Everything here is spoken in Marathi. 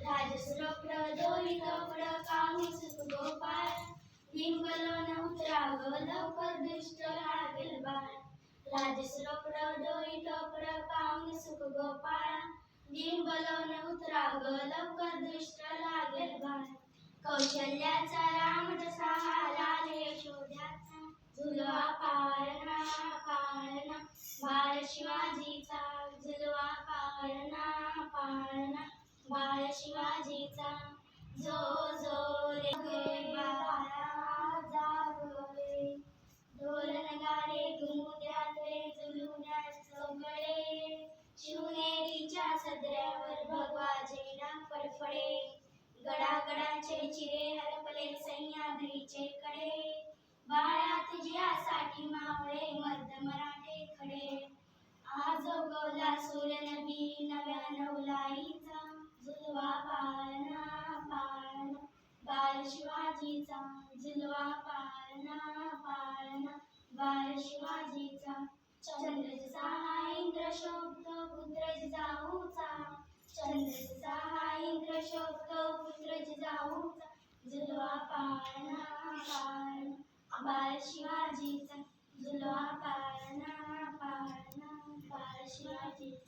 राजसुरप्रदोषित कामी सुख गोपाळ बिंबलो न उतरावं लवकर दुष्ट लागेल बाळ राजसुरप्रदोषित कामी सुख गोपाळ बिंबलो न उतरावं लवकर दुष्ट लागेल बाळ कौशल्याचा राम जसा लाल यशोद्याचा झुलवा पाळणा पाळणा बाळ शिवाजीचा झुलवा पाळणा पाळणा बाळ शिवाजीचा जो जो रे बाळा जाग रे ढोल नगारे घुमू रे झुलू द्या चौकडे शिवनेरीच्या सदऱ्यावर भगवा झेंडा फडफडे गडागडाचे चिरे हरपले सह्याद्रीचे कडे बाळा तुझ्यासाठी मावळे मर्द मराठे खडे आज उगवला सूर्य नवी नव्या नवलाईचा झुलवा पाळणा पाळणा बाळ शिवाजीचा झुलवा पाळणा पाळणा बाळ शिवाजीचा चंद्र जसा इंद्र शोभतो पुत्र जिजाऊचा चंद्र जसा इंद्र शोभतो पुत्र जिजाऊचा झुलवा पाळणा पाळणा बाळ शिवाजीचा झुलवा पाळणा पाळणा बाळ शिवाजीचा